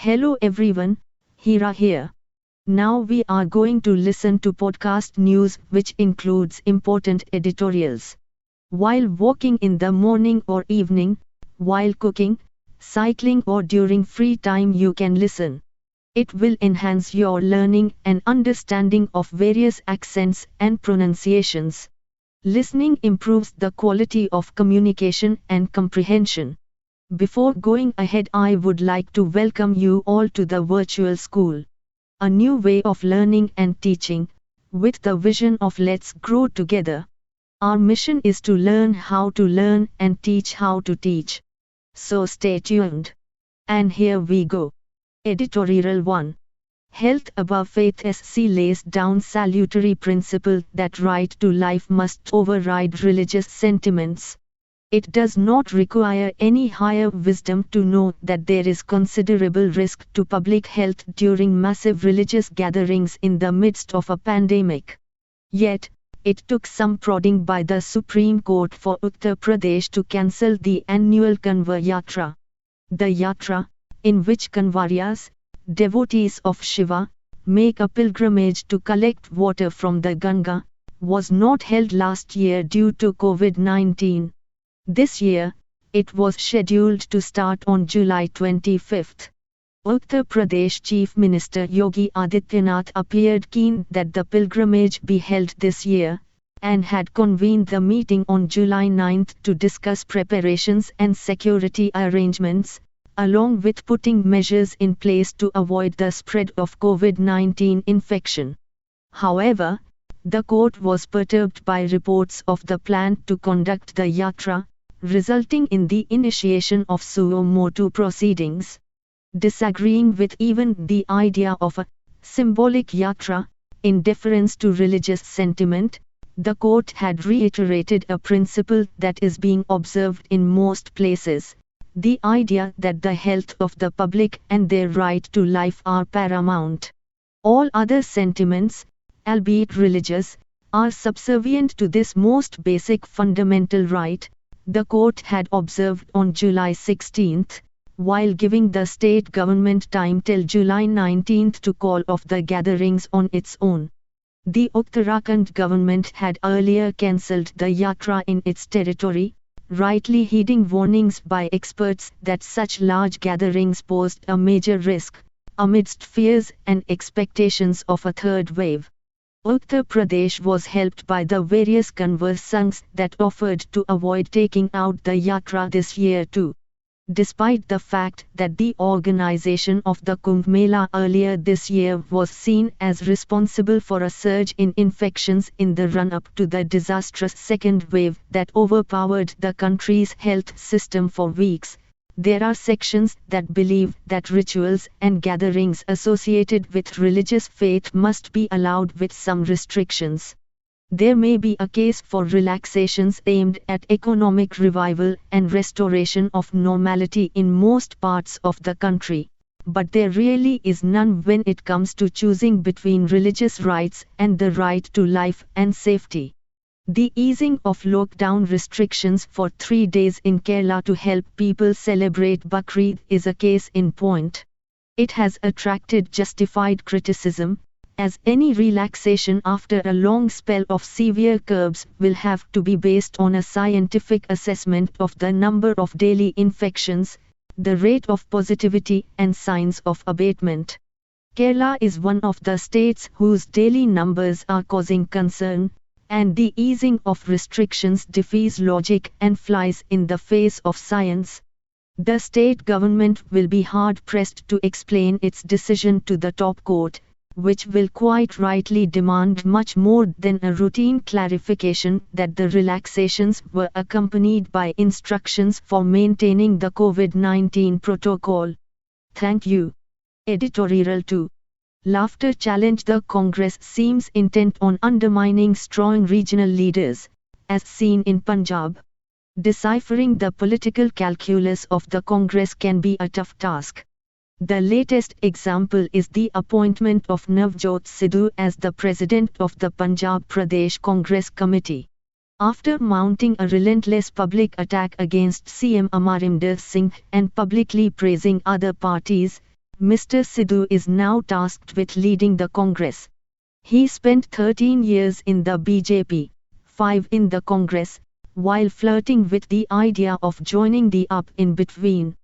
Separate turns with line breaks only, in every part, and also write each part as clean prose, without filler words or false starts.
Hello everyone, Hira here. Now we are going to listen to podcast news which includes important editorials. While walking in the morning or evening, while cooking, cycling or during free time you can listen. It will enhance your learning and understanding of various accents and pronunciations. Listening improves the quality of communication and comprehension. Before going ahead, I would like to welcome you all to the virtual school. A new way of learning and teaching, with the vision of let's grow together. Our mission is to learn how to learn and teach how to teach. So stay tuned. And here we go. Editorial 1. Health above faith. SC lays down salutary principle that right to life must override religious sentiments. It does not require any higher wisdom to know that there is considerable risk to public health during massive religious gatherings in the midst of a pandemic. Yet, it took some prodding by the Supreme Court for Uttar Pradesh to cancel the annual Kanwar Yatra. The Yatra, in which Kanwarias, devotees of Shiva, make a pilgrimage to collect water from the Ganga, was not held last year due to COVID-19. This year, it was scheduled to start on July 25. Uttar Pradesh Chief Minister Yogi Adityanath appeared keen that the pilgrimage be held this year, and had convened the meeting on July 9 to discuss preparations and security arrangements, along with putting measures in place to avoid the spread of COVID-19 infection. However, the court was perturbed by reports of the plan to conduct the yatra, resulting in the initiation of suo motu proceedings. Disagreeing with even the idea of a symbolic yatra, in deference to religious sentiment, the court had reiterated a principle that is being observed in most places. The idea that the health of the public and their right to life are paramount. All other sentiments, albeit religious, are subservient to this most basic fundamental right, the court had observed on July 16, while giving the state government time till July 19 to call off the gatherings on its own. The Uttarakhand government had earlier cancelled the yatra in its territory, rightly heeding warnings by experts that such large gatherings posed a major risk, amidst fears and expectations of a third wave. Uttar Pradesh was helped by the various Kanwar Sanghs that offered to avoid taking out the yatra this year too. Despite the fact that the organization of the Kumbh Mela earlier this year was seen as responsible for a surge in infections in the run-up to the disastrous second wave that overpowered the country's health system for weeks, there are sections that believe that rituals and gatherings associated with religious faith must be allowed with some restrictions. There may be a case for relaxations aimed at economic revival and restoration of normality in most parts of the country, but there really is none when it comes to choosing between religious rights and the right to life and safety. The easing of lockdown restrictions for 3 days in Kerala to help people celebrate Bakrid is a case in point. It has attracted justified criticism, as any relaxation after a long spell of severe curbs will have to be based on a scientific assessment of the number of daily infections, the rate of positivity and signs of abatement. Kerala is one of the states whose daily numbers are causing concern, and the easing of restrictions defies logic and flies in the face of science. The state government will be hard-pressed to explain its decision to the top court, which will quite rightly demand much more than a routine clarification that the relaxations were accompanied by instructions for maintaining the COVID-19 protocol. Thank you. Editorial 2. Laughter challenge. The Congress seems intent on undermining strong regional leaders, as seen in Punjab. Deciphering the political calculus of the Congress can be a tough task. The latest example is the appointment of Navjot Sidhu as the president of the Punjab Pradesh Congress Committee. After mounting a relentless public attack against CM Amarinder Singh and publicly praising other parties, Mr. Sidhu is now tasked with leading the Congress. He spent 13 years in the BJP, 5 in the Congress, while flirting with the idea of joining the up in between.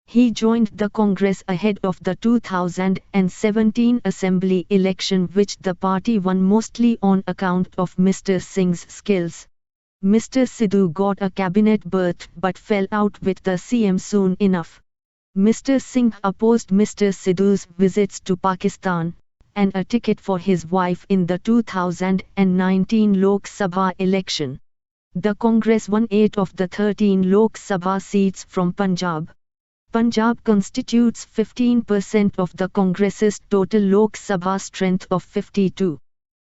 He joined the Congress ahead of the 2017 Assembly election, which the party won mostly on account of Mr. Singh's skills. Mr. Sidhu got a cabinet berth but fell out with the CM soon enough. Mr. Singh opposed Mr. Sidhu's visits to Pakistan and a ticket for his wife in the 2019 Lok Sabha election. The Congress won 8 of the 13 Lok Sabha seats from Punjab. Punjab constitutes 15% of the Congress's total Lok Sabha strength of 52.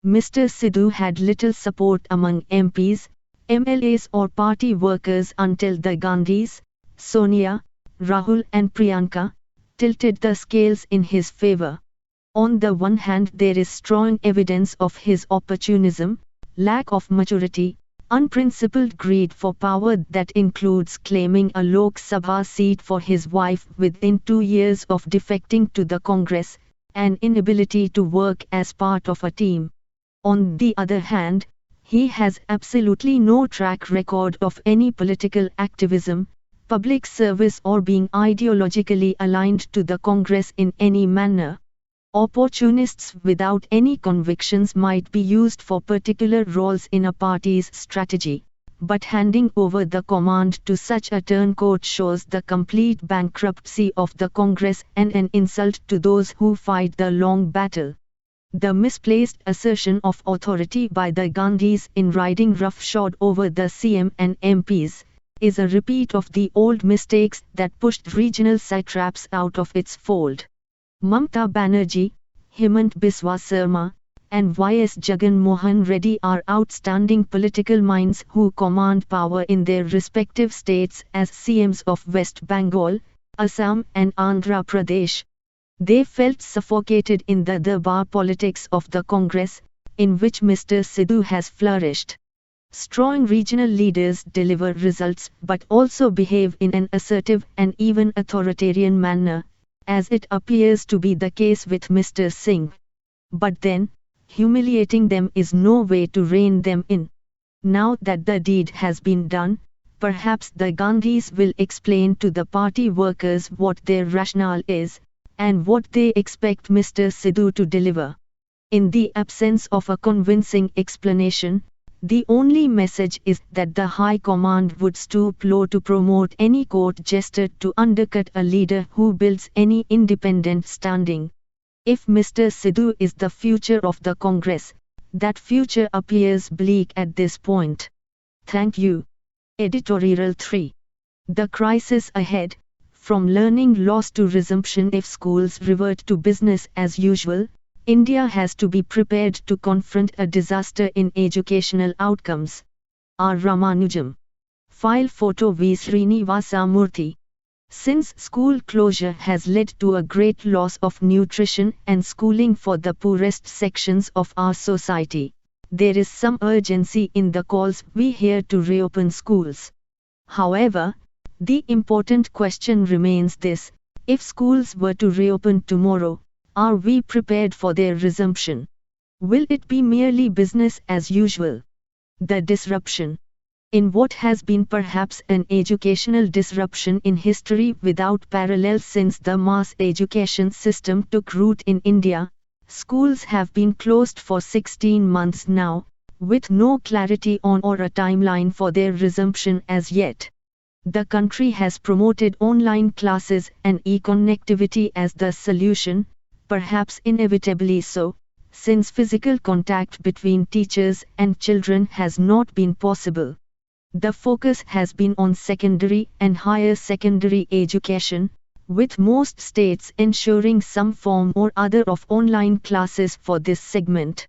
Mr. Sidhu had little support among MPs, MLAs or party workers until the Gandhis, Sonia, Rahul and Priyanka tilted the scales in his favor. On the one hand, there is strong evidence of his opportunism, lack of maturity, unprincipled greed for power that includes claiming a Lok Sabha seat for his wife within 2 years of defecting to the Congress, and inability to work as part of a team. On the other hand, he has absolutely no track record of any political activism, public service or being ideologically aligned to the Congress in any manner. Opportunists without any convictions might be used for particular roles in a party's strategy, but handing over the command to such a turncoat shows the complete bankruptcy of the Congress and an insult to those who fight the long battle. The misplaced assertion of authority by the Gandhis in riding roughshod over the CM and MPs is a repeat of the old mistakes that pushed regional satraps out of its fold. Mamata Banerjee, Hemant Biswa Sarma, and Y.S. Jagan Mohan Reddy are outstanding political minds who command power in their respective states as CMs of West Bengal, Assam and Andhra Pradesh. They felt suffocated in the Darbar politics of the Congress, in which Mr. Sidhu has flourished. Strong regional leaders deliver results but also behave in an assertive and even authoritarian manner, as it appears to be the case with Mr. Singh. But then, humiliating them is no way to rein them in. Now that the deed has been done, perhaps the Gandhis will explain to the party workers what their rationale is, and what they expect Mr. Sidhu to deliver. In the absence of a convincing explanation, the only message is that the High Command would stoop low to promote any court jester to undercut a leader who builds any independent standing. If Mr. Sidhu is the future of the Congress, that future appears bleak at this point. Thank you. Editorial 3. The crisis ahead, from learning loss to resumption if schools revert to business as usual, India has to be prepared to confront a disaster in educational outcomes. R. Ramanujam. File photo V. Srinivasa Murthy. Since school closure has led to a great loss of nutrition and schooling for the poorest sections of our society, there is some urgency in the calls we hear to reopen schools. However, the important question remains this: if schools were to reopen tomorrow, are we prepared for their resumption? Will it be merely business as usual? The disruption, in what has been perhaps an educational disruption in history without parallel since the mass education system took root in India, schools have been closed for 16 months now, with no clarity on or a timeline for their resumption as yet. The country has promoted online classes and e-connectivity as the solution, perhaps inevitably so, since physical contact between teachers and children has not been possible. The focus has been on secondary and higher secondary education, with most states ensuring some form or other of online classes for this segment.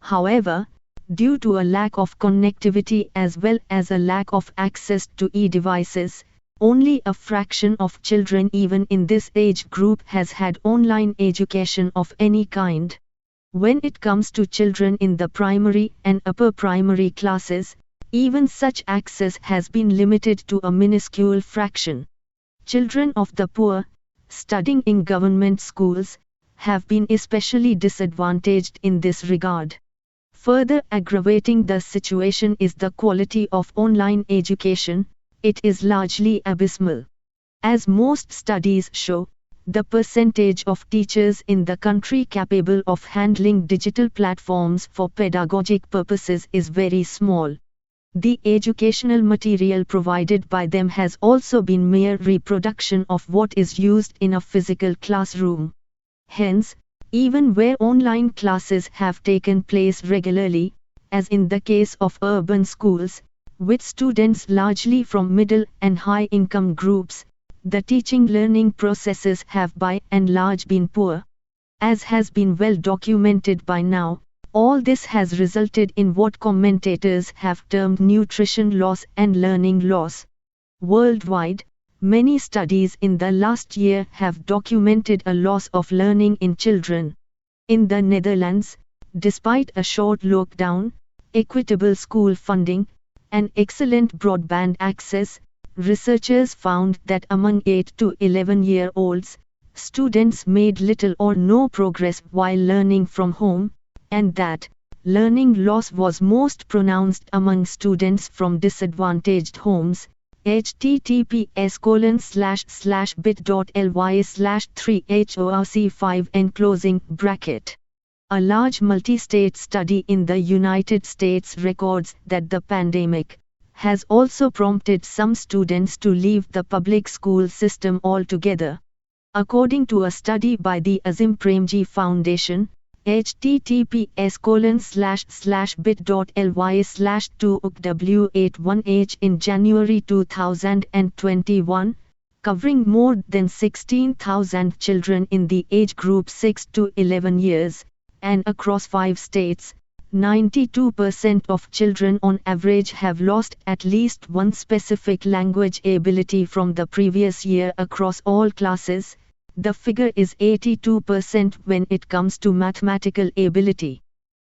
However, due to a lack of connectivity as well as a lack of access to e-devices, only a fraction of children even in this age group has had online education of any kind. When it comes to children in the primary and upper primary classes, even such access has been limited to a minuscule fraction. Children of the poor, studying in government schools, have been especially disadvantaged in this regard. Further aggravating the situation is the quality of online education. It is largely abysmal. As most studies show, the percentage of teachers in the country capable of handling digital platforms for pedagogic purposes is very small. The educational material provided by them has also been mere reproduction of what is used in a physical classroom. Hence, even where online classes have taken place regularly, as in the case of urban schools, with students largely from middle and high-income groups, the teaching-learning processes have by and large been poor. As has been well documented by now, all this has resulted in what commentators have termed nutrition loss and learning loss. Worldwide, many studies in the last year have documented a loss of learning in children. In the Netherlands, despite a short lockdown, equitable school funding, and excellent broadband access, researchers found that among 8 to 11-year-olds, students made little or no progress while learning from home, and that learning loss was most pronounced among students from disadvantaged homes. https://bit.ly/3HORC5 . A large multi-state study in the United States records that the pandemic has also prompted some students to leave the public school system altogether. According to a study by the Azim Premji Foundation, https://bit.ly/2ukw81h in January 2021, covering more than 16,000 children in the age group 6 to 11 years, and across 5 states, 92% of children on average have lost at least one specific language ability from the previous year across all classes. The figure is 82% when it comes to mathematical ability.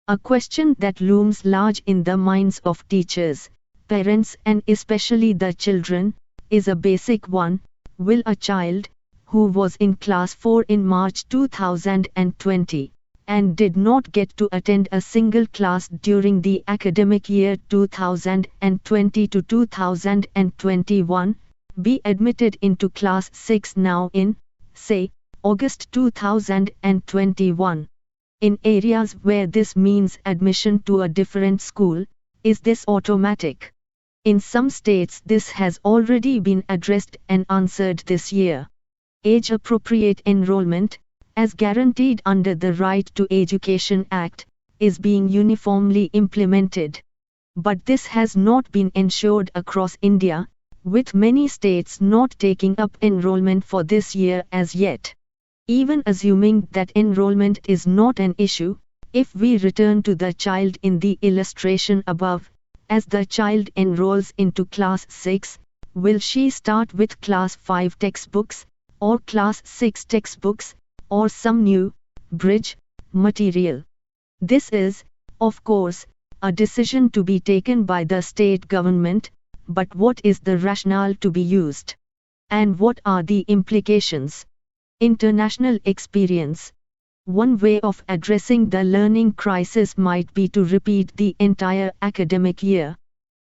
A question that looms large in the minds of teachers, parents and especially the children, is a basic one. Will a child, who was in class 4 in March 2020, and did not get to attend a single class during the academic year 2020 to 2021, be admitted into class 6 now in, say, August 2021. In areas where this means admission to a different school, is this automatic? In some states this has already been addressed and answered this year. Age-appropriate enrollment, as guaranteed under the Right to Education Act, is being uniformly implemented. But this has not been ensured across India, with many states not taking up enrollment for this year as yet. Even assuming that enrollment is not an issue, if we return to the child in the illustration above, as the child enrolls into class 6, will she start with class 5 textbooks, or class 6 textbooks, or some new, bridge, material? This is, of course, a decision to be taken by the state government, but what is the rationale to be used? And what are the implications? International experience. One way of addressing the learning crisis might be to repeat the entire academic year.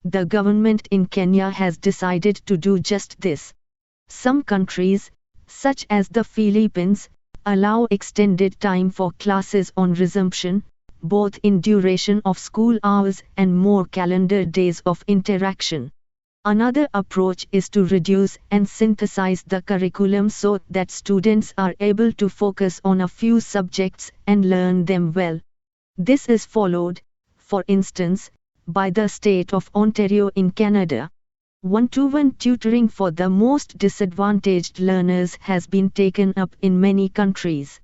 The government in Kenya has decided to do just this. Some countries, such as the Philippines, allow extended time for classes on resumption, both in duration of school hours and more calendar days of interaction. Another approach is to reduce and synthesize the curriculum so that students are able to focus on a few subjects and learn them well. This is followed, for instance, by the state of Ontario in Canada. One-to-one tutoring for the most disadvantaged learners has been taken up in many countries.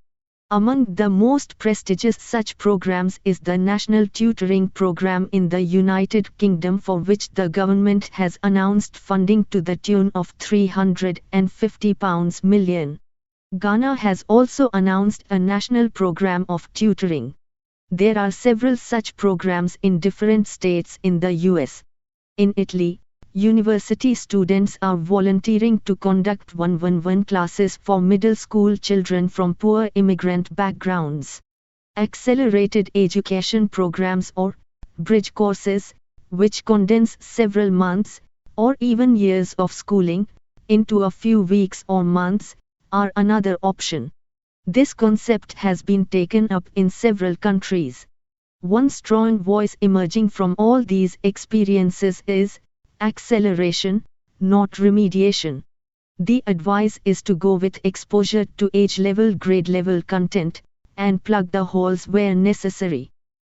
Among the most prestigious such programs is the National Tutoring Program in the United Kingdom, for which the government has announced funding to the tune of £350 million. Ghana has also announced a national program of tutoring. There are several such programs in different states in the US. In Italy, University students are volunteering to conduct 111 classes for middle school children from poor immigrant backgrounds. Accelerated education programs or bridge courses, which condense several months, or even years of schooling, into a few weeks or months, are another option. This concept has been taken up in several countries. One strong voice emerging from all these experiences is acceleration, not remediation. The advice is to go with exposure to age-level, grade-level content, and plug the holes where necessary.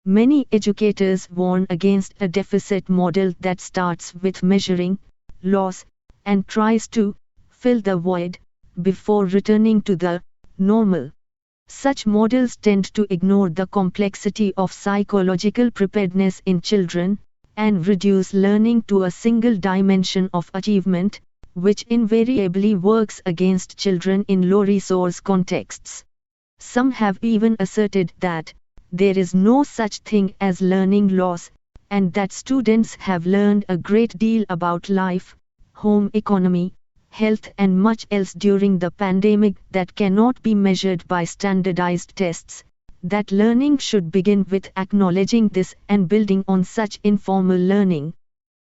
Many educators warn against a deficit model that starts with measuring loss and tries to fill the void before returning to the normal. Such models tend to ignore the complexity of psychological preparedness in children and reduce learning to a single dimension of achievement, which invariably works against children in low-resource contexts. Some have even asserted that there is no such thing as learning loss, and that students have learned a great deal about life, home economy, health and much else during the pandemic that cannot be measured by standardized tests, that learning should begin with acknowledging this and building on such informal learning.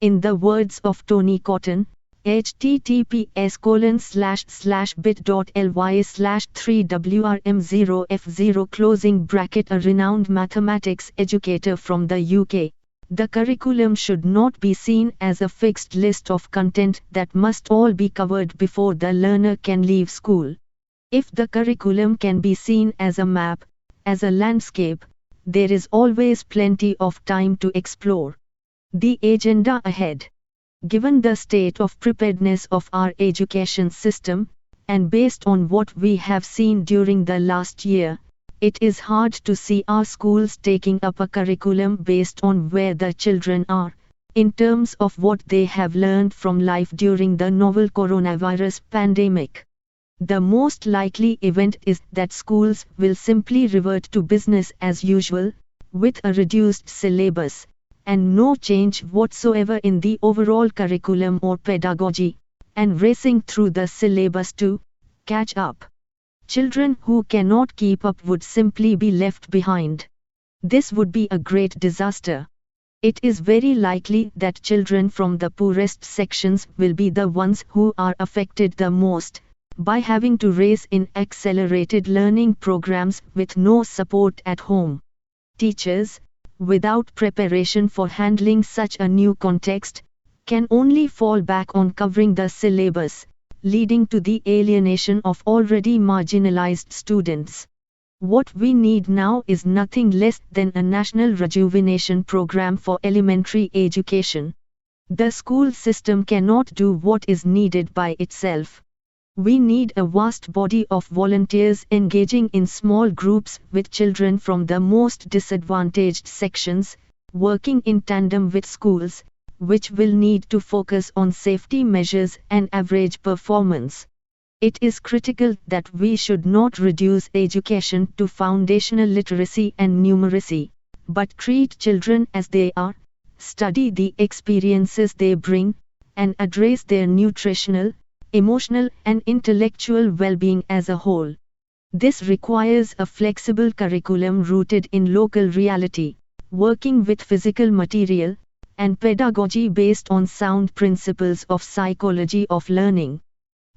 In the words of Tony Cotton, https://bit.ly/3wrm0f0 a renowned mathematics educator from the UK, the curriculum should not be seen as a fixed list of content that must all be covered before the learner can leave school. If the curriculum can be seen as a map, as a landscape, there is always plenty of time to explore the agenda ahead. Given the state of preparedness of our education system, and based on what we have seen during the last year, it is hard to see our schools taking up a curriculum based on where the children are, in terms of what they have learned from life during the novel coronavirus pandemic. The most likely event is that schools will simply revert to business as usual, with a reduced syllabus, and no change whatsoever in the overall curriculum or pedagogy, and racing through the syllabus to catch up. Children who cannot keep up would simply be left behind. This would be a great disaster. It is very likely that children from the poorest sections will be the ones who are affected the most by having to race in accelerated learning programs with no support at home. Teachers, without preparation for handling such a new context, can only fall back on covering the syllabus, leading to the alienation of already marginalized students. What we need now is nothing less than a national rejuvenation program for elementary education. The school system cannot do what is needed by itself. We need a vast body of volunteers engaging in small groups with children from the most disadvantaged sections, working in tandem with schools, which will need to focus on safety measures and average performance. It is critical that we should not reduce education to foundational literacy and numeracy, but treat children as they are, study the experiences they bring, and address their nutritional, emotional and intellectual well-being as a whole. This requires a flexible curriculum rooted in local reality, working with physical material, and pedagogy based on sound principles of psychology of learning.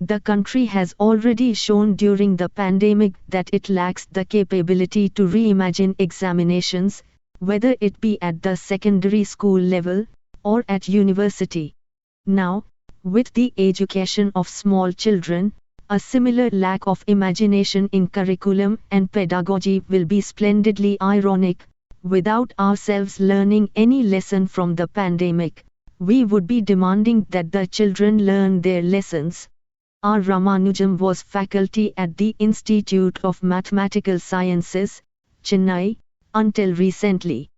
The country has already shown during the pandemic that it lacks the capability to reimagine examinations, whether it be at the secondary school level, or at university. Now, with the education of small children, a similar lack of imagination in curriculum and pedagogy will be splendidly ironic. Without ourselves learning any lesson from the pandemic, we would be demanding that the children learn their lessons. R. Ramanujam was faculty at the Institute of Mathematical Sciences, Chennai, until recently.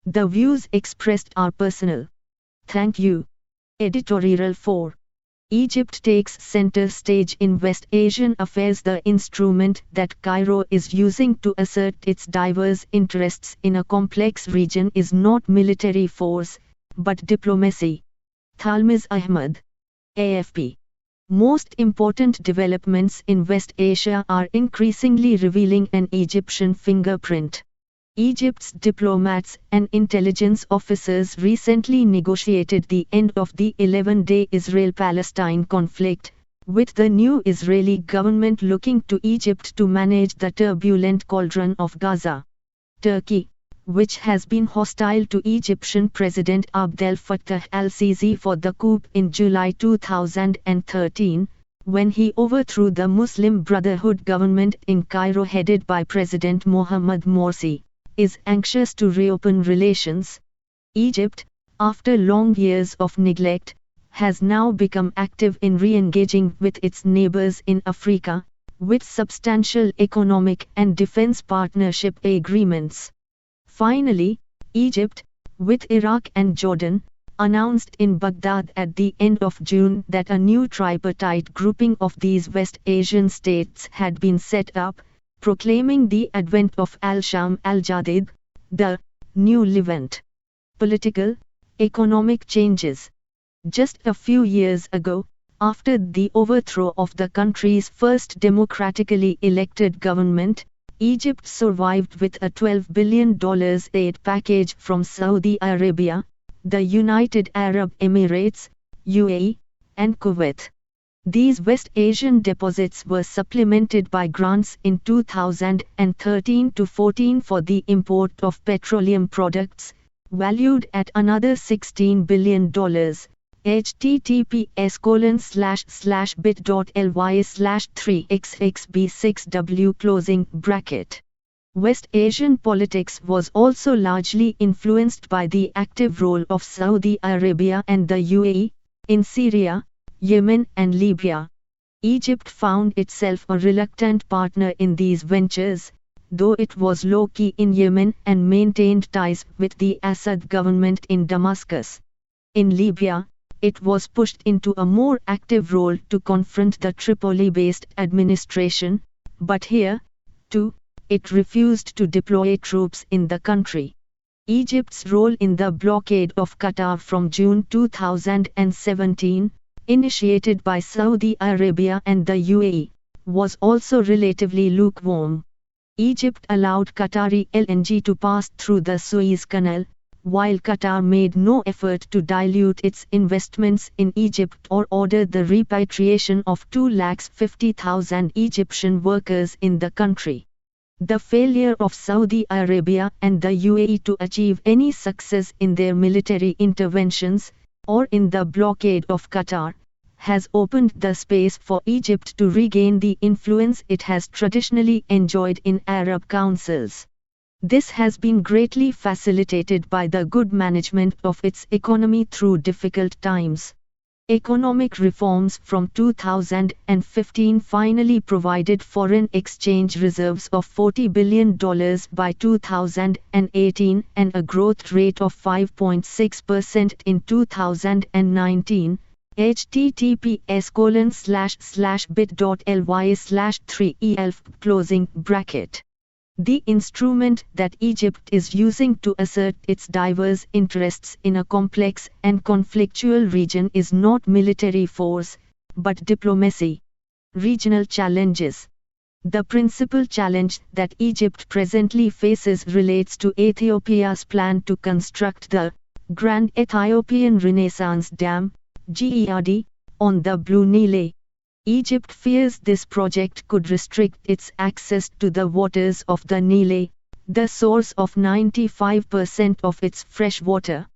The views expressed are personal. Thank you. Editorial 4. Egypt takes center stage in West Asian affairs. The instrument that Cairo is using to assert its diverse interests in a complex region is not military force, but diplomacy. Thalmiz Ahmad. AFP. Most important developments in West Asia are increasingly revealing an Egyptian fingerprint. Egypt's diplomats and intelligence officers recently negotiated the end of the 11-day Israel-Palestine conflict, with the new Israeli government looking to Egypt to manage the turbulent cauldron of Gaza. Turkey, which has been hostile to Egyptian President Abdel Fattah al-Sisi for the coup in July 2013, when he overthrew the Muslim Brotherhood government in Cairo headed by President Mohamed Morsi, is anxious to reopen relations. Egypt, after long years of neglect, has now become active in re-engaging with its neighbors in Africa, with substantial economic and defense partnership agreements. Finally, Egypt, with Iraq and Jordan, announced in Baghdad at the end of June that a new tripartite grouping of these West Asian states had been set up, proclaiming the advent of Al-Sham al-Jadid, the new Levant. Political, economic changes. Just a few years ago, after the overthrow of the country's first democratically elected government, Egypt survived with a $12 billion aid package from Saudi Arabia, the United Arab Emirates, UAE, and Kuwait. These West Asian deposits were supplemented by grants in 2013-14 for the import of petroleum products, valued at another $16 billion. https://bit.ly/3xxb6w. West Asian politics was also largely influenced by the active role of Saudi Arabia and the UAE, in Syria, Yemen and Libya. Egypt found itself a reluctant partner in these ventures, though it was low-key in Yemen and maintained ties with the Assad government in Damascus. In Libya, it was pushed into a more active role to confront the Tripoli-based administration, but here, too, it refused to deploy troops in the country. Egypt's role in the blockade of Qatar from June 2017, initiated by Saudi Arabia and the UAE, was also relatively lukewarm. Egypt allowed Qatari LNG to pass through the Suez Canal, while Qatar made no effort to dilute its investments in Egypt or order the repatriation of 250,000 Egyptian workers in the country. The failure of Saudi Arabia and the UAE to achieve any success in their military interventions, or in the blockade of Qatar, has opened the space for Egypt to regain the influence it has traditionally enjoyed in Arab councils. This has been greatly facilitated by the good management of its economy through difficult times. Economic reforms from 2015 finally provided foreign exchange reserves of $40 billion by 2018 and a growth rate of 5.6% in 2019. https://bit.ly/3elf. The instrument that Egypt is using to assert its diverse interests in a complex and conflictual region is not military force, but diplomacy. Regional challenges. The principal challenge that Egypt presently faces relates to Ethiopia's plan to construct the Grand Ethiopian Renaissance Dam, GERD, on the Blue Nile. Egypt fears this project could restrict its access to the waters of the Nile, the source of 95% of its fresh water.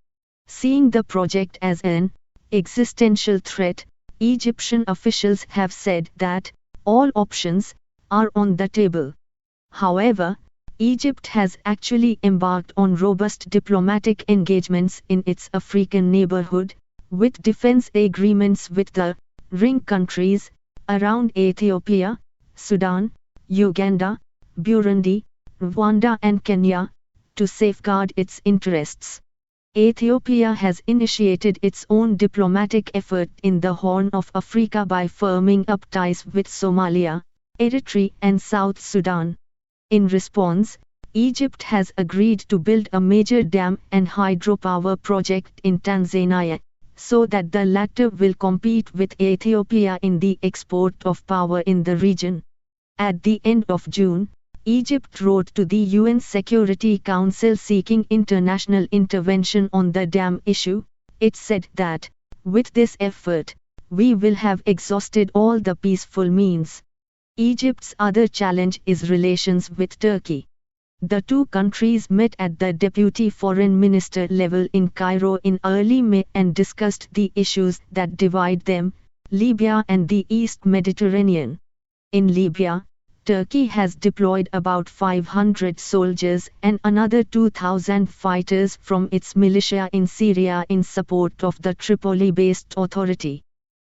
Seeing the project as an existential threat, Egyptian officials have said that all options are on the table. However, Egypt has actually embarked on robust diplomatic engagements in its African neighborhood, with defense agreements with the ring countries around Ethiopia, Sudan, Uganda, Burundi, Rwanda and Kenya, to safeguard its interests. Ethiopia has initiated its own diplomatic effort in the Horn of Africa by firming up ties with Somalia, Eritrea and South Sudan. In response, Egypt has agreed to build a major dam and hydropower project in Tanzania, so that the latter will compete with Ethiopia in the export of power in the region. At the end of June, Egypt wrote to the UN Security Council seeking international intervention on the dam issue. It said that, with this effort, we will have exhausted all the peaceful means. Egypt's other challenge is relations with Turkey. The two countries met at the deputy foreign minister level in Cairo in early May and discussed the issues that divide them, Libya and the East Mediterranean. In Libya, Turkey has deployed about 500 soldiers and another 2,000 fighters from its militia in Syria in support of the Tripoli-based authority.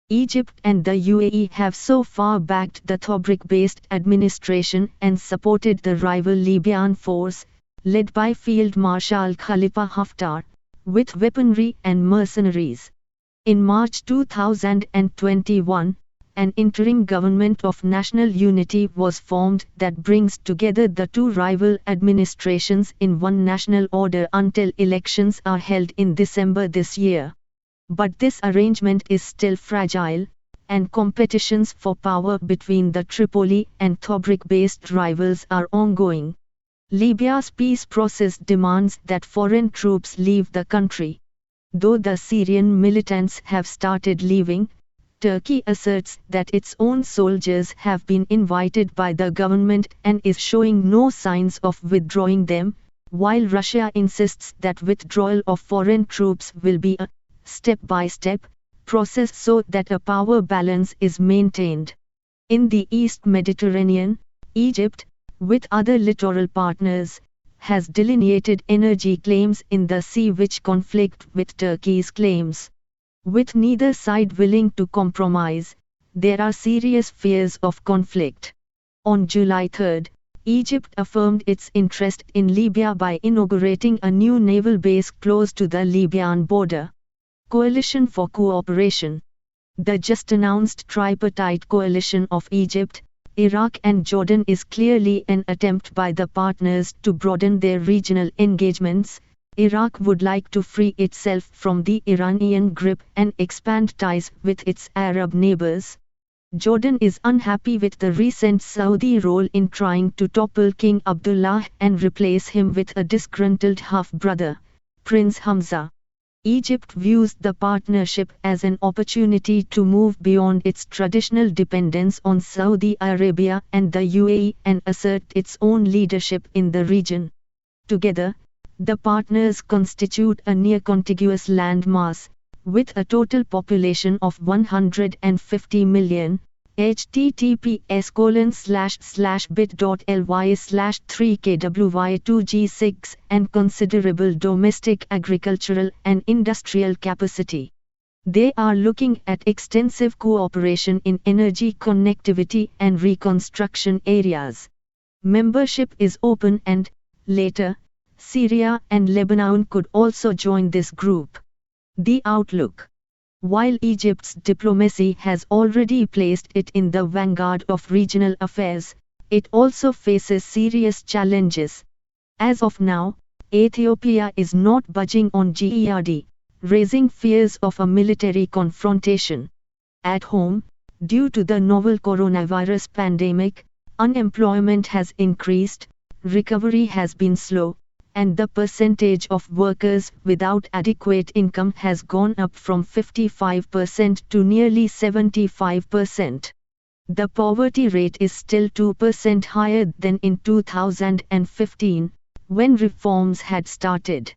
Egypt and the UAE have so far backed the Tobruk-based administration and supported the rival Libyan force, led by Field Marshal Khalifa Haftar, with weaponry and mercenaries. In March 2021, an interim government of national unity was formed that brings together the two rival administrations in one national order until elections are held in December this year. But this arrangement is still fragile, and competitions for power between the Tripoli and Tobruk-based rivals are ongoing. Libya's peace process demands that foreign troops leave the country. Though the Syrian militants have started leaving, Turkey asserts that its own soldiers have been invited by the government and is showing no signs of withdrawing them, while Russia insists that withdrawal of foreign troops will be a step-by-step process so that a power balance is maintained. In the East Mediterranean, Egypt, with other littoral partners, has delineated energy claims in the sea which conflict with Turkey's claims. With neither side willing to compromise, there are serious fears of conflict. On July 3, Egypt affirmed its interest in Libya by inaugurating a new naval base close to the Libyan border. Coalition for Cooperation. The just-announced tripartite coalition of Egypt, Iraq and Jordan is clearly an attempt by the partners to broaden their regional engagements. Iraq would like to free itself from the Iranian grip and expand ties with its Arab neighbors. Jordan is unhappy with the recent Saudi role in trying to topple King Abdullah and replace him with a disgruntled half-brother, Prince Hamza. Egypt views the partnership as an opportunity to move beyond its traditional dependence on Saudi Arabia and the UAE and assert its own leadership in the region. Together, the partners constitute a near-contiguous landmass, with a total population of 150 million. https://bit.ly/3kwy2g6 and considerable domestic agricultural and industrial capacity. They are looking at extensive cooperation in energy connectivity and reconstruction areas. Membership is open and, later, Syria and Lebanon could also join this group. The outlook. While Egypt's diplomacy has already placed it in the vanguard of regional affairs, it also faces serious challenges. As of now, Ethiopia is not budging on GERD, raising fears of a military confrontation. At home, due to the novel coronavirus pandemic, unemployment has increased, recovery has been slow, and the percentage of workers without adequate income has gone up from 55% to nearly 75%. The poverty rate is still 2% higher than in 2015, when reforms had started.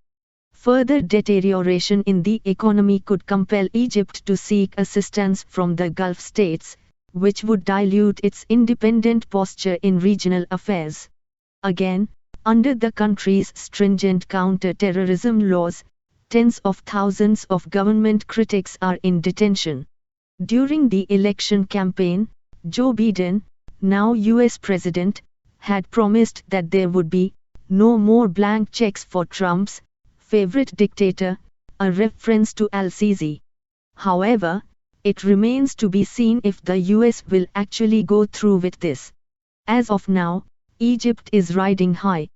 Further deterioration in the economy could compel Egypt to seek assistance from the Gulf states, which would dilute its independent posture in regional affairs. Again, under the country's stringent counter-terrorism laws, tens of thousands of government critics are in detention. During the election campaign, Joe Biden, now US President, had promised that there would be no more blank checks for Trump's favorite dictator, a reference to al-Sisi. However, it remains to be seen if the US will actually go through with this. As of now, Egypt is riding high.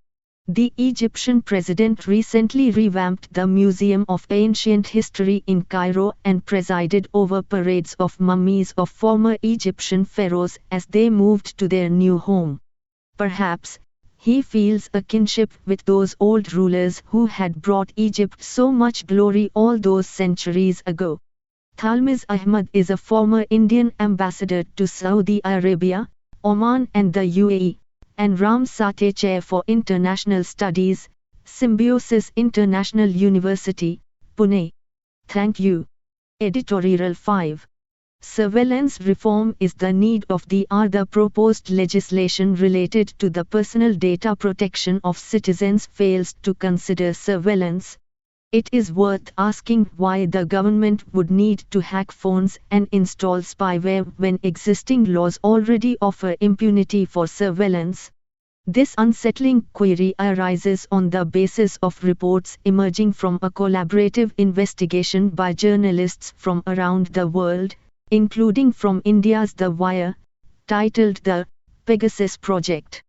The Egyptian president recently revamped the Museum of Ancient History in Cairo and presided over parades of mummies of former Egyptian pharaohs as they moved to their new home. Perhaps, he feels a kinship with those old rulers who had brought Egypt so much glory all those centuries ago. Thalmiz Ahmad is a former Indian ambassador to Saudi Arabia, Oman and the UAE, and Ram Sathe Chair for International Studies, Symbiosis International University, Pune. Thank you. Editorial 5. Surveillance reform is the need of the hour. The proposed legislation related to the personal data protection of citizens fails to consider surveillance. It is worth asking why the government would need to hack phones and install spyware when existing laws already offer impunity for surveillance. This unsettling query arises on the basis of reports emerging from a collaborative investigation by journalists from around the world, including from India's The Wire, titled The Pegasus Project.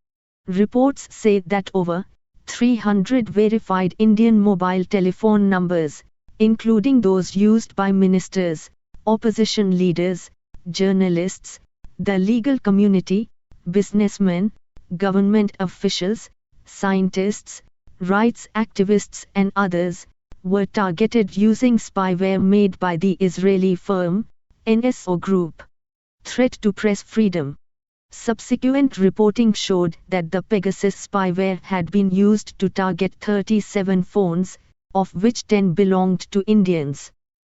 Reports say that over 300 verified Indian mobile telephone numbers, including those used by ministers, opposition leaders, journalists, the legal community, businessmen, government officials, scientists, rights activists and others, were targeted using spyware made by the Israeli firm, NSO Group. Threat to press freedom. Subsequent reporting showed that the Pegasus spyware had been used to target 37 phones, of which 10 belonged to Indians.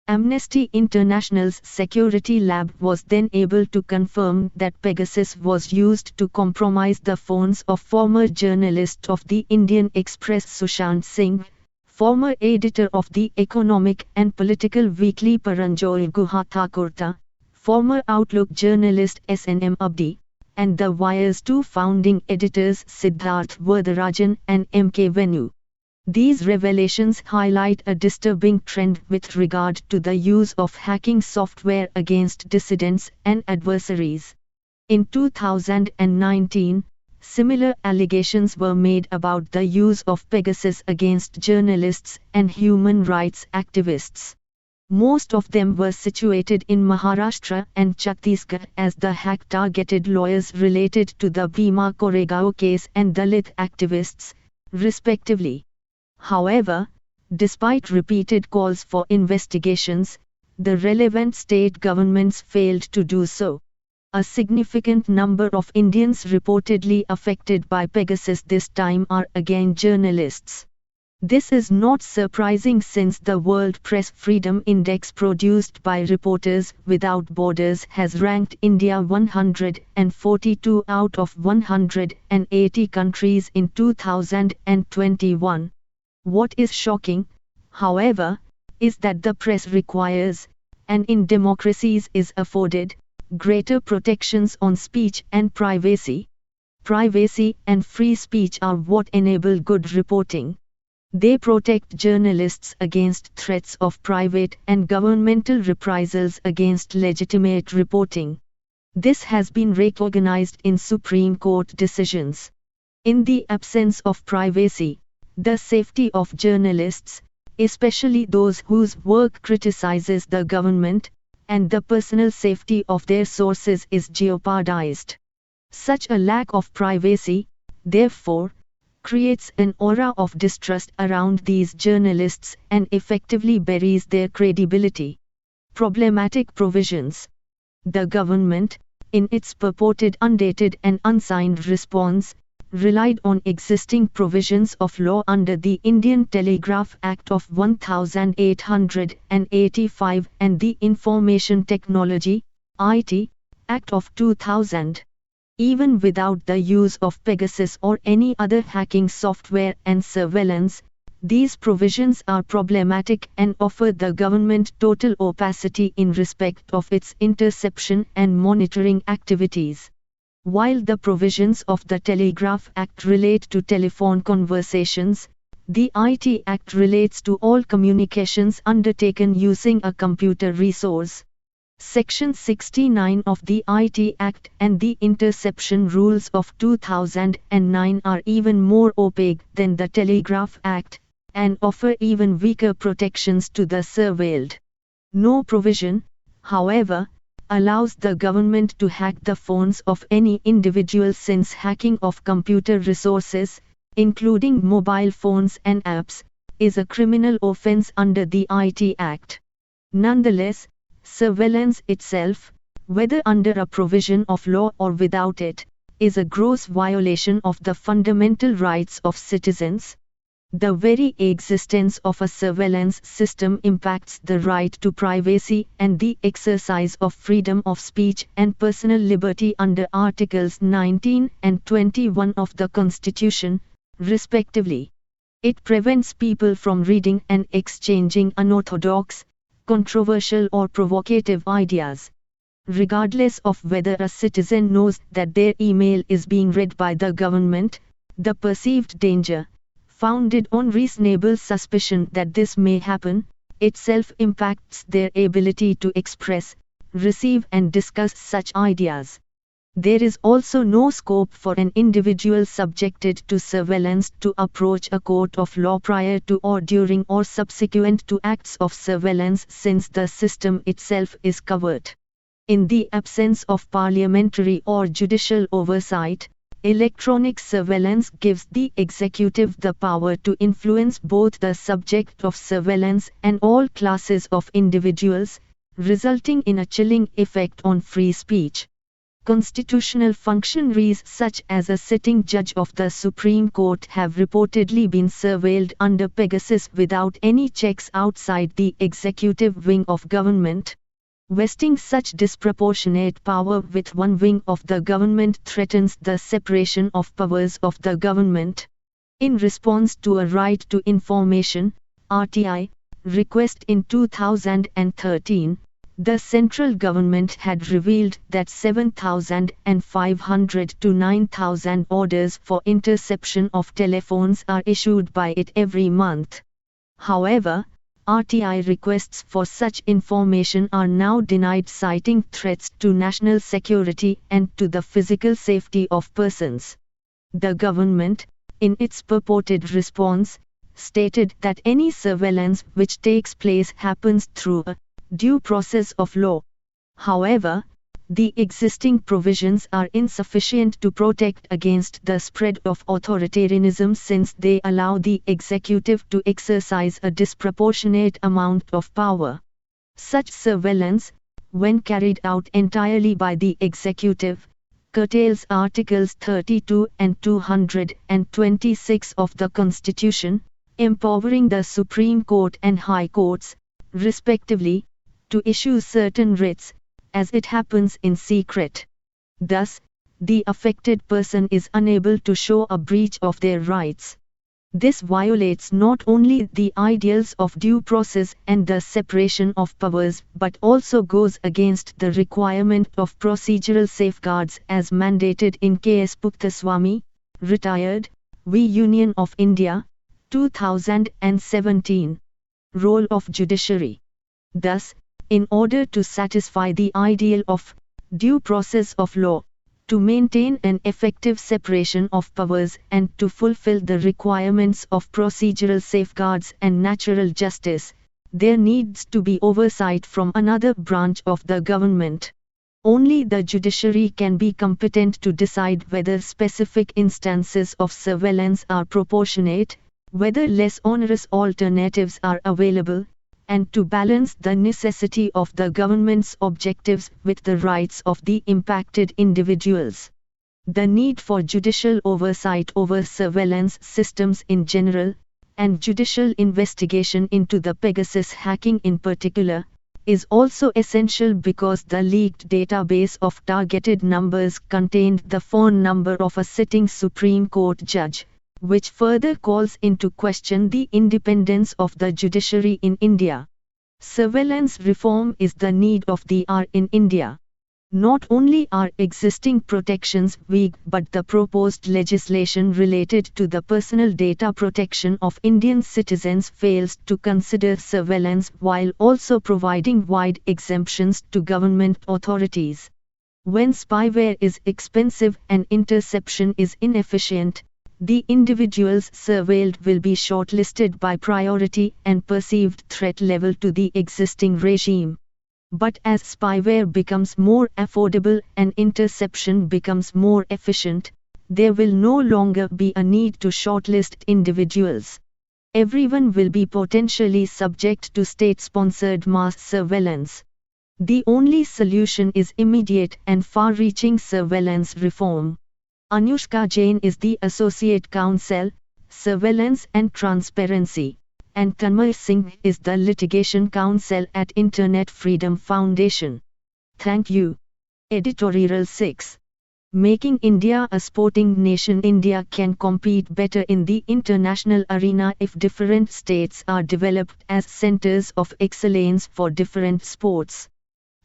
Amnesty International's security lab was then able to confirm that Pegasus was used to compromise the phones of former journalist of the Indian Express Sushant Singh, former editor of the economic and political weekly Paranjoy Guha Thakurta, former Outlook journalist SNM Abdi, and The Wire's two founding editors Siddharth Vardarajan and M.K. Venu. These revelations highlight a disturbing trend with regard to the use of hacking software against dissidents and adversaries. In 2019, similar allegations were made about the use of Pegasus against journalists and human rights activists. Most of them were situated in Maharashtra and Chhattisgarh as the hack targeted lawyers related to the Bhima Koregaon case and Dalit activists, respectively. However, despite repeated calls for investigations, the relevant state governments failed to do so. A significant number of Indians reportedly affected by Pegasus this time are again journalists. This is not surprising since the World Press Freedom Index produced by Reporters Without Borders has ranked India 142 out of 180 countries in 2021. What is shocking, however, is that the press requires, and in democracies is afforded, greater protections on speech and privacy. Privacy and free speech are what enable good reporting. They protect journalists against threats of private and governmental reprisals against legitimate reporting. This has been recognized in Supreme Court decisions. In the absence of privacy, the safety of journalists, especially those whose work criticizes the government, and the personal safety of their sources is jeopardized. Such a lack of privacy, therefore, creates an aura of distrust around these journalists and effectively buries their credibility. Problematic provisions. The government, in its purported undated and unsigned response, relied on existing provisions of law under the Indian Telegraph Act of 1885 and the Information Technology (IT) Act of 2000. Even without the use of Pegasus or any other hacking software and surveillance, these provisions are problematic and offer the government total opacity in respect of its interception and monitoring activities. While the provisions of the Telegraph Act relate to telephone conversations, the IT Act relates to all communications undertaken using a computer resource. Section 69 of the IT Act and the Interception Rules of 2009 are even more opaque than the Telegraph Act, and offer even weaker protections to the surveilled. No provision, however, allows the government to hack the phones of any individual, since hacking of computer resources, including mobile phones and apps, is a criminal offense under the IT Act. Nonetheless, surveillance itself, whether under a provision of law or without it, is a gross violation of the fundamental rights of citizens. The very existence of a surveillance system impacts the right to privacy and the exercise of freedom of speech and personal liberty under Articles 19 and 21 of the Constitution, respectively. It prevents people from reading and exchanging unorthodox, controversial or provocative ideas. Regardless of whether a citizen knows that their email is being read by the government, the perceived danger, founded on reasonable suspicion that this may happen, itself impacts their ability to express, receive and discuss such ideas. There is also no scope for an individual subjected to surveillance to approach a court of law prior to or during or subsequent to acts of surveillance, since the system itself is covered. In the absence of parliamentary or judicial oversight, electronic surveillance gives the executive the power to influence both the subject of surveillance and all classes of individuals, resulting in a chilling effect on free speech. Constitutional functionaries such as a sitting judge of the Supreme Court have reportedly been surveilled under Pegasus without any checks outside the executive wing of government. Vesting such disproportionate power with one wing of the government threatens the separation of powers of the government. In response to a Right to Information (RTI) request in 2013, the central government had revealed that 7,500 to 9,000 orders for interception of telephones are issued by it every month. However, RTI requests for such information are now denied, citing threats to national security and to the physical safety of persons. The government, in its purported response, stated that any surveillance which takes place happens through a due process of law. However, the existing provisions are insufficient to protect against the spread of authoritarianism, since they allow the executive to exercise a disproportionate amount of power. Such surveillance, when carried out entirely by the executive, curtails Articles 32 and 226 of the Constitution, empowering the Supreme Court and High Courts, respectively, to issue certain writs, as it happens in secret. Thus, the affected person is unable to show a breach of their rights. This violates not only the ideals of due process and the separation of powers, but also goes against the requirement of procedural safeguards as mandated in K.S. Puttaswamy, retired, v. Union of India, 2017. Role of judiciary. Thus, in order to satisfy the ideal of due process of law, to maintain an effective separation of powers and to fulfill the requirements of procedural safeguards and natural justice, there needs to be oversight from another branch of the government. Only the judiciary can be competent to decide whether specific instances of surveillance are proportionate, whether less onerous alternatives are available, and to balance the necessity of the government's objectives with the rights of the impacted individuals. The need for judicial oversight over surveillance systems in general, and judicial investigation into the Pegasus hacking in particular, is also essential because the leaked database of targeted numbers contained the phone number of a sitting Supreme Court judge, which further calls into question the independence of the judiciary in India. Surveillance reform is the need of the hour in India. Not only are existing protections weak, but the proposed legislation related to the personal data protection of Indian citizens fails to consider surveillance while also providing wide exemptions to government authorities. When spyware is expensive and interception is inefficient, the individuals surveilled will be shortlisted by priority and perceived threat level to the existing regime. But as spyware becomes more affordable and interception becomes more efficient, there will no longer be a need to shortlist individuals. Everyone will be potentially subject to state-sponsored mass surveillance. The only solution is immediate and far-reaching surveillance reform. Anushka Jain is the Associate Counsel, Surveillance and Transparency, and Tanmay Singh is the Litigation Counsel at Internet Freedom Foundation. Thank you. Editorial 6. Making India a sporting nation. India can compete better in the international arena if different states are developed as centers of excellence for different sports.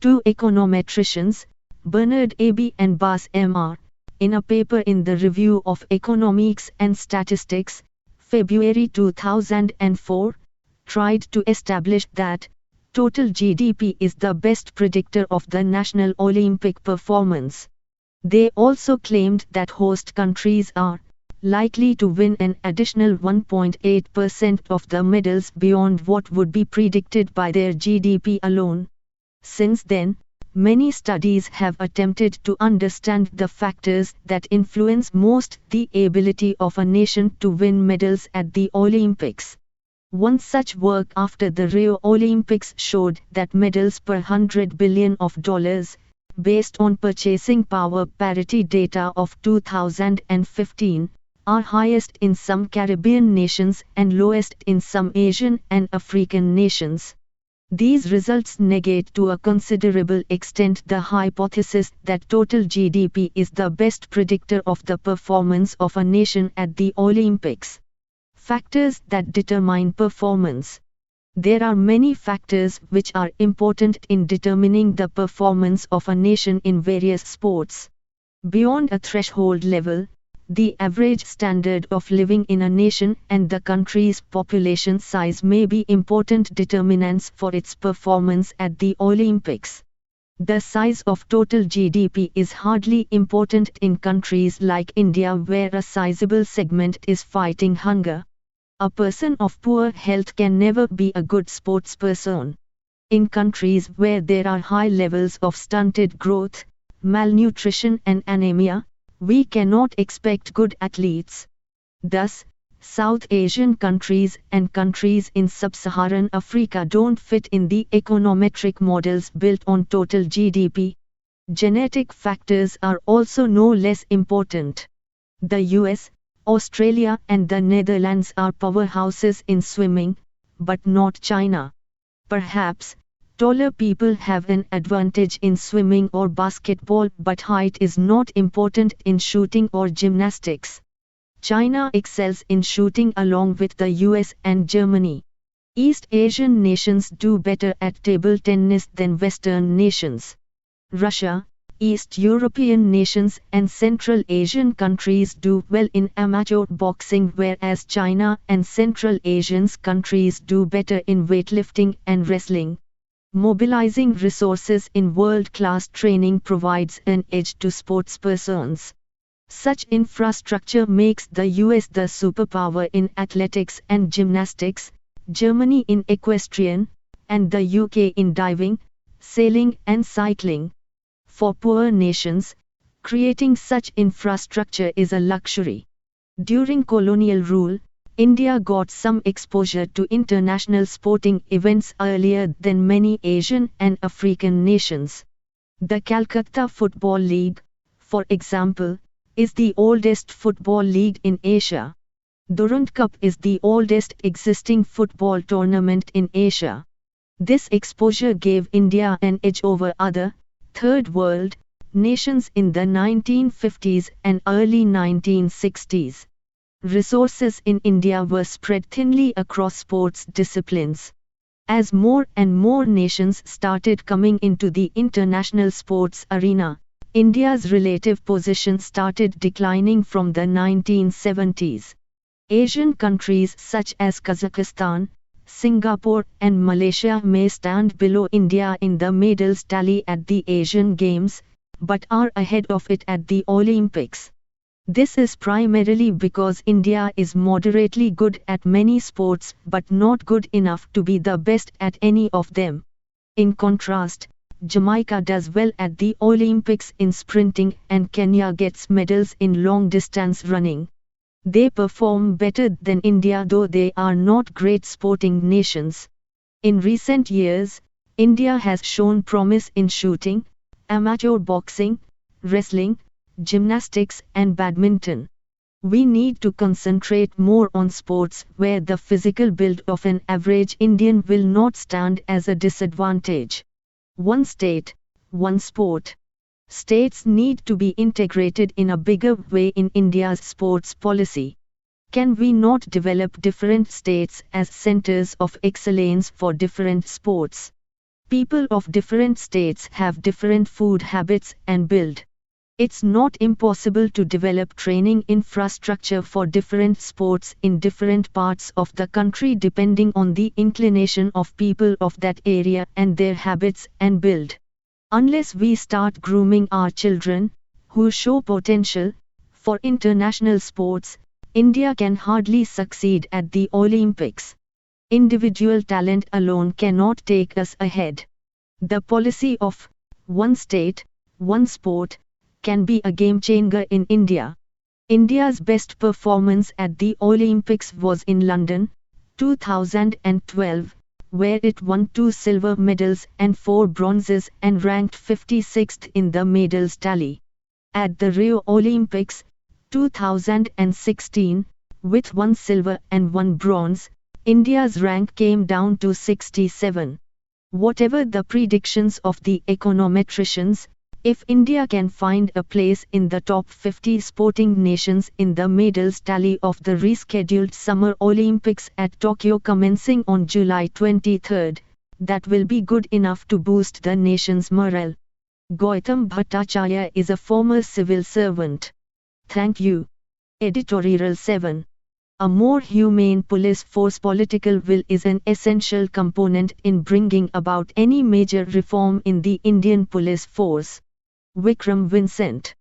Two econometricians, Bernard A.B. and Bas M.R., in a paper in the Review of Economics and Statistics, February 2004, tried to establish that total GDP is the best predictor of the national Olympic performance. They also claimed that host countries are likely to win an additional 1.8% of the medals beyond what would be predicted by their GDP alone. Since then, many studies have attempted to understand the factors that influence most the ability of a nation to win medals at the Olympics. One such work after the Rio Olympics showed that medals per $100 billion, based on purchasing power parity data of 2015, are highest in some Caribbean nations and lowest in some Asian and African nations. These results negate to a considerable extent the hypothesis that total GDP is the best predictor of the performance of a nation at the Olympics. Factors that determine performance. There are many factors which are important in determining the performance of a nation in various sports. Beyond a threshold level, the average standard of living in a nation and the country's population size may be important determinants for its performance at the Olympics. The size of total GDP is hardly important in countries like India where a sizable segment is fighting hunger. A person of poor health can never be a good sportsperson. In countries where there are high levels of stunted growth, malnutrition and anemia, we cannot expect good athletes. Thus, South Asian countries and countries in sub-Saharan Africa don't fit in the econometric models built on total GDP. Genetic factors are also no less important. The US, Australia and the Netherlands are powerhouses in swimming, but not China. Perhaps, taller people have an advantage in swimming or basketball, but height is not important in shooting or gymnastics. China excels in shooting along with the US and Germany. East Asian nations do better at table tennis than Western nations. Russia, East European nations and Central Asian countries do well in amateur boxing, whereas China and Central Asian countries do better in weightlifting and wrestling. Mobilizing resources in world-class training provides an edge to sportspersons. Such infrastructure makes the US the superpower in athletics and gymnastics, Germany in equestrian, and the UK in diving, sailing and cycling. For poor nations, creating such infrastructure is a luxury. During colonial rule, India got some exposure to international sporting events earlier than many Asian and African nations. The Calcutta Football League, for example, is the oldest football league in Asia. Durand Cup is the oldest existing football tournament in Asia. This exposure gave India an edge over other, third world, nations in the 1950s and early 1960s. Resources in India were spread thinly across sports disciplines. As more and more nations started coming into the international sports arena, India's relative position started declining from the 1970s. Asian countries such as Kazakhstan, Singapore, and Malaysia may stand below India in the medals tally at the Asian Games, but are ahead of it at the Olympics. This is primarily because India is moderately good at many sports but not good enough to be the best at any of them. In contrast, Jamaica does well at the Olympics in sprinting and Kenya gets medals in long-distance running. They perform better than India, though they are not great sporting nations. In recent years, India has shown promise in shooting, amateur boxing, wrestling, gymnastics and badminton. We need to concentrate more on sports where the physical build of an average Indian will not stand as a disadvantage. One state, one sport. States need to be integrated in a bigger way in India's sports policy. Can we not develop different states as centers of excellence for different sports? People of different states have different food habits and build. It's not impossible to develop training infrastructure for different sports in different parts of the country depending on the inclination of people of that area and their habits and build. Unless we start grooming our children, who show potential, for international sports, India can hardly succeed at the Olympics. Individual talent alone cannot take us ahead. The policy of one state, one sport can be a game changer in India. India's best performance at the Olympics was in London, 2012, where it won 2 silver medals and 4 bronzes and ranked 56th in the medals tally. At the Rio Olympics, 2016, with 1 silver and 1 bronze, India's rank came down to 67. Whatever the predictions of the econometricians, if India can find a place in the top 50 sporting nations in the medals tally of the rescheduled Summer Olympics at Tokyo commencing on July 23, that will be good enough to boost the nation's morale. Gautam Bhattacharya is a former civil servant. Thank you. Editorial 7. A more humane police force. Political will is an essential component in bringing about any major reform in the Indian police force. Vikram Vincent.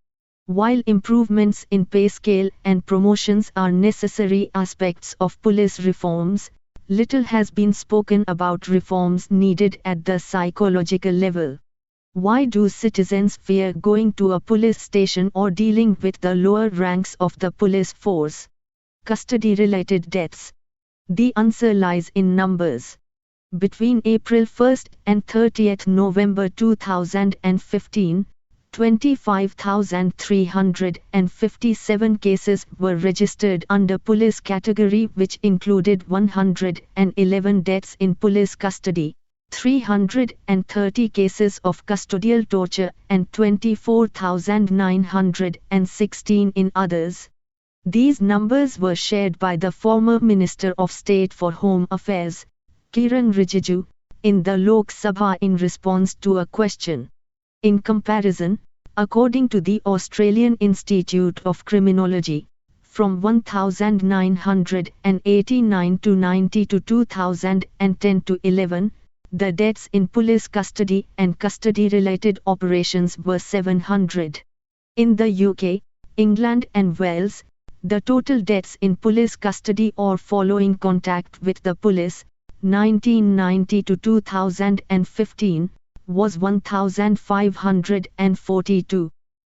While improvements in pay scale and promotions are necessary aspects of police reforms, little has been spoken about reforms needed at the psychological level. Why do citizens fear going to a police station or dealing with the lower ranks of the police force? Custody-related deaths. The answer lies in numbers. Between April 1 and 30 November 2015, 25,357 cases were registered under police category, which included 111 deaths in police custody, 330 cases of custodial torture and 24,916 in others. These numbers were shared by the former Minister of State for Home Affairs, Kiran Rijiju, in the Lok Sabha in response to a question. In comparison, according to the Australian Institute of Criminology, from 1989 to 90 to 2010 to 11, the deaths in police custody and custody-related operations were 700. In the UK, England and Wales, the total deaths in police custody or following contact with the police, 1990 to 2015, was 1,542.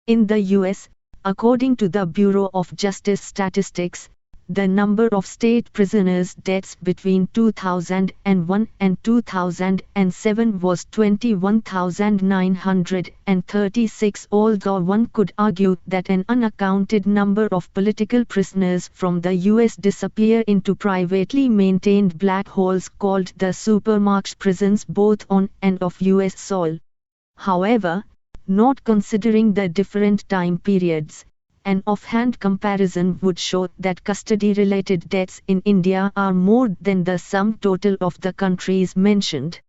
In the US, according to the Bureau of Justice Statistics, the number of state prisoners' deaths between 2001 and 2007 was 21,936, although one could argue that an unaccounted number of political prisoners from the US disappear into privately maintained black holes called the supermax prisons both on and off US soil. However, not considering the different time periods, An offhand comparison would show that custody-related deaths in India are more than the sum total of the countries mentioned.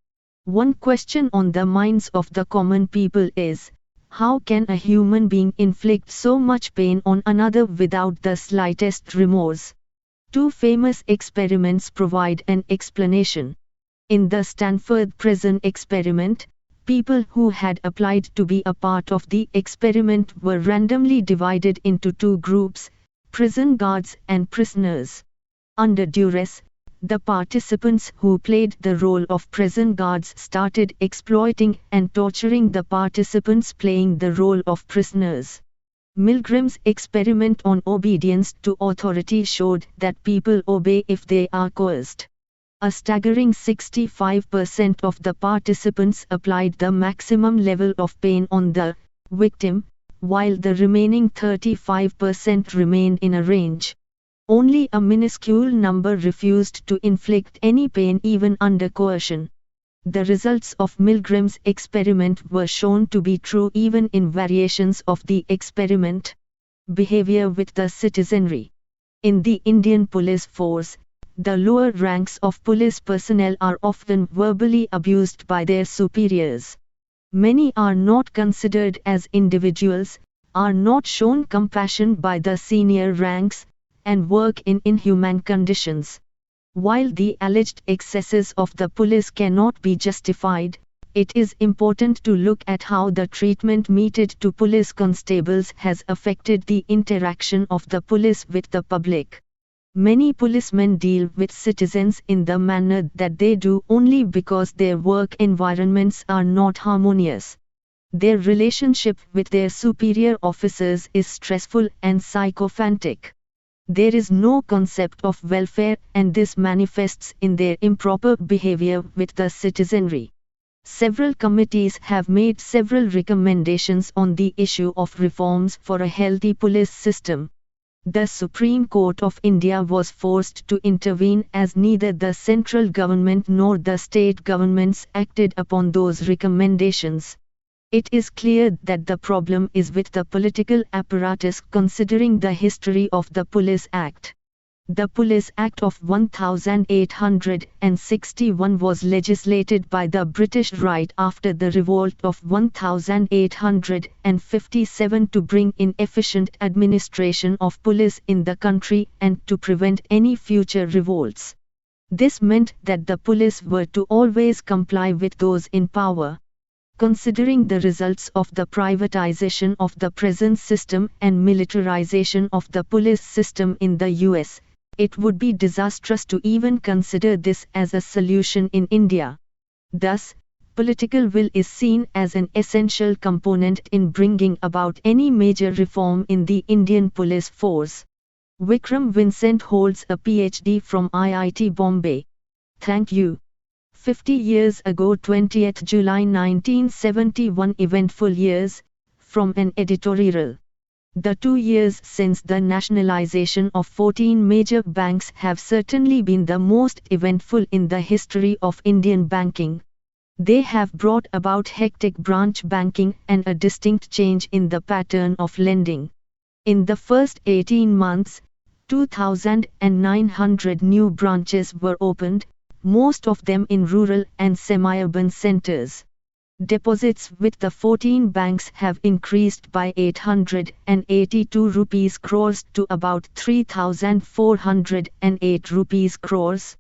One question on the minds of the common people is, how can a human being inflict so much pain on another without the slightest remorse? Two famous experiments provide an explanation. In the Stanford Prison experiment, people who had applied to be a part of the experiment were randomly divided into two groups, prison guards and prisoners. Under duress, the participants who played the role of prison guards started exploiting and torturing the participants playing the role of prisoners. Milgram's experiment on obedience to authority showed that people obey if they are coerced. A staggering 65% of the participants applied the maximum level of pain on the victim, while the remaining 35% remained in a range. Only a minuscule number refused to inflict any pain even under coercion. The results of Milgram's experiment were shown to be true even in variations of the experiment. Behavior with the citizenry. In the Indian police force, the lower ranks of police personnel are often verbally abused by their superiors. Many are not considered as individuals, are not shown compassion by the senior ranks, and work in inhumane conditions. While the alleged excesses of the police cannot be justified, it is important to look at how the treatment meted to police constables has affected the interaction of the police with the public. Many policemen deal with citizens in the manner that they do only because their work environments are not harmonious. Their relationship with their superior officers is stressful and sycophantic. There is no concept of welfare, and this manifests in their improper behavior with the citizenry. Several committees have made several recommendations on the issue of reforms for a healthy police system. The Supreme Court of India was forced to intervene as neither the central government nor the state governments acted upon those recommendations. It is clear that the problem is with the political apparatus considering the history of the Police Act. The Police Act of 1861 was legislated by the British right after the revolt of 1857 to bring in efficient administration of police in the country and to prevent any future revolts. This meant that the police were to always comply with those in power. Considering the results of the privatization of the prison system and militarization of the police system in the US, it would be disastrous to even consider this as a solution in India. Thus, political will is seen as an essential component in bringing about any major reform in the Indian police force. Vikram Vincent holds a PhD from IIT Bombay. Thank you. 50 years ago, 20th July 1971. Eventful years, from an editorial. The 2 years since the nationalization of 14 major banks have certainly been the most eventful in the history of Indian banking. They have brought about hectic branch banking and a distinct change in the pattern of lending. In the first 18 months, 2,900 new branches were opened, most of them in rural and semi-urban centers. Deposits with the 14 banks have increased by 882 rupees crores to about 3,408 rupees crores.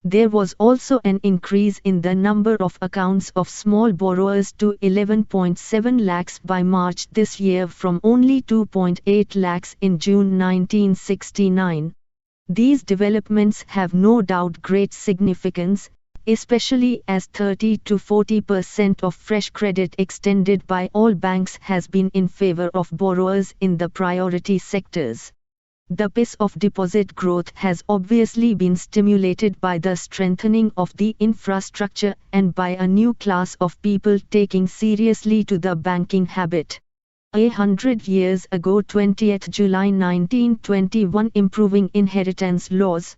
There was also an increase in the number of accounts of small borrowers to 11.7 lakhs by March this year from only 2.8 lakhs in June 1969. These developments have no doubt great significance, especially as 30 to 40% of fresh credit extended by all banks has been in favor of borrowers in the priority sectors. The pace of deposit growth has obviously been stimulated by the strengthening of the infrastructure and by a new class of people taking seriously to the banking habit. 100 years ago, 20th July 1921. Improving inheritance laws.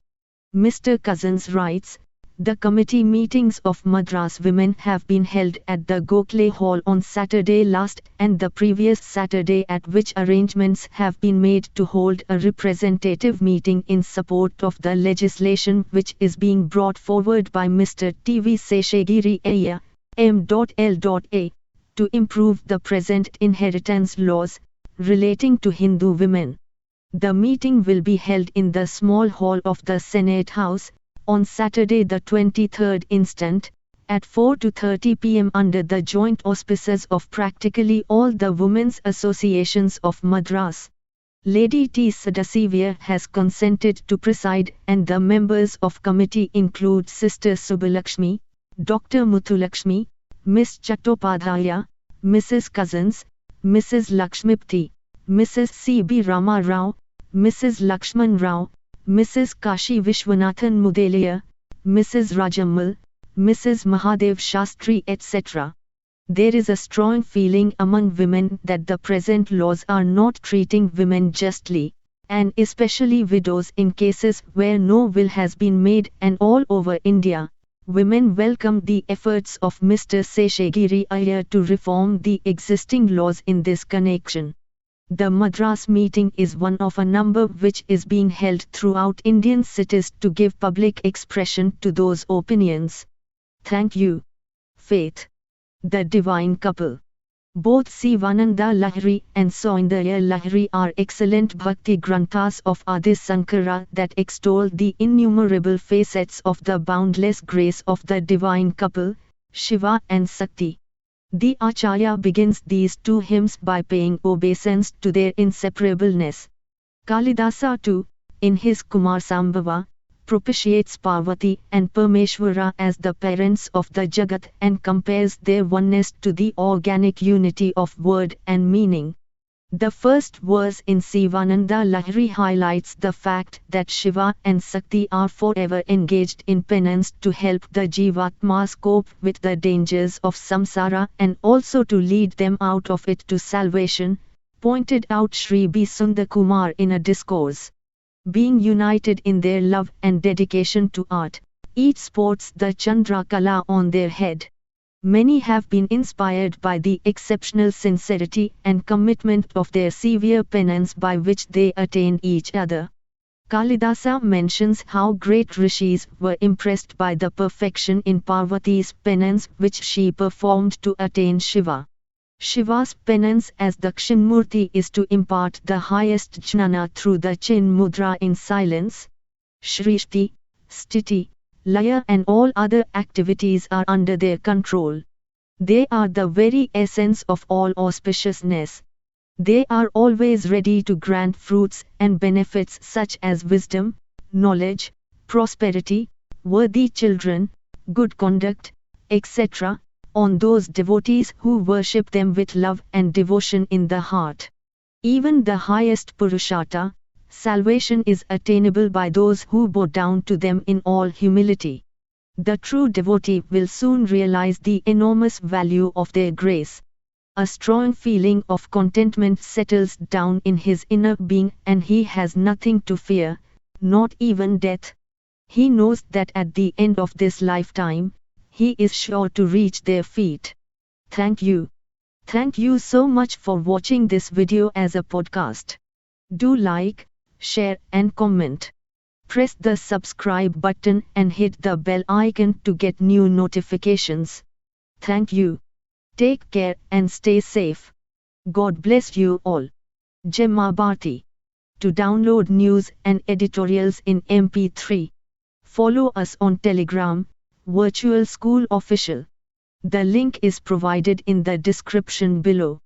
Mr. Cousins writes, The committee meetings of Madras women have been held at the Gokhale Hall on Saturday last and the previous Saturday, at which arrangements have been made to hold a representative meeting in support of the legislation which is being brought forward by Mr. T.V. Seshagiri Iyer, M.L.A, to improve the present inheritance laws relating to Hindu women. The meeting will be held in the small hall of the Senate House on Saturday the 23rd instant, at 4:30 p.m. under the joint auspices of practically all the women's associations of Madras. Lady T. Sadasivya has consented to preside, and the members of committee include Sister Subbalakshmi, Dr. Muthulakshmi, Miss Chattopadhyaya, Mrs. Cousins, Mrs. Lakshmipthi, Mrs. C.B. Rama Rao, Mrs. Lakshman Rao, Mrs. Kashi Vishwanathan Mudaliya, Mrs. Rajamal, Mrs. Mahadev Shastri, etc. There is a strong feeling among women that the present laws are not treating women justly, and especially widows in cases where no will has been made, and all over India. Women welcome the efforts of Mr. Seshagiri Iyer to reform the existing laws in this connection. The Madras meeting is one of a number which is being held throughout Indian cities to give public expression to those opinions. Thank you. Faith. The Divine Couple. Both Sivananda Lahiri and Saundarya Lahiri are excellent bhakti granthas of Adi Sankara that extol the innumerable facets of the boundless grace of the divine couple, Shiva and Sakti. The Acharya begins these two hymns by paying obeisance to their inseparableness. Kalidasa too, in his Kumarsambhava, propitiates Parvati and Parmeshwara as the parents of the Jagat and compares their oneness to the organic unity of word and meaning. The first verse in Sivananda Lahiri highlights the fact that Shiva and Sakti are forever engaged in penance to help the Jivatmas cope with the dangers of samsara and also to lead them out of it to salvation, pointed out Sri B. Sundarkumar in a discourse. Being united in their love and dedication to art, each sports the Chandra Kala on their head. Many have been inspired by the exceptional sincerity and commitment of their severe penance by which they attain each other. Kalidasa mentions how great rishis were impressed by the perfection in Parvati's penance which she performed to attain Shiva. Shiva's penance as Dakshinmurti is to impart the highest jnana through the chin mudra in silence. Shrishti, Stiti, Laya and all other activities are under their control. They are the very essence of all auspiciousness. They are always ready to grant fruits and benefits such as wisdom, knowledge, prosperity, worthy children, good conduct, etc., on those devotees who worship them with love and devotion in the heart. Even the highest Purushartha, salvation, is attainable by those who bow down to them in all humility. The true devotee will soon realize the enormous value of their grace. A strong feeling of contentment settles down in his inner being and he has nothing to fear, not even death. He knows that at the end of this lifetime, he is sure to reach their feet. Thank you. Thank you so much for watching this video as a podcast. Do like, share and comment. Press the subscribe button and hit the bell icon to get new notifications. Thank you. Take care and stay safe. God bless you all. Jai Maa Bharati. To download news and editorials in MP3, follow us on Telegram, Virtual School Official. The link is provided in the description below.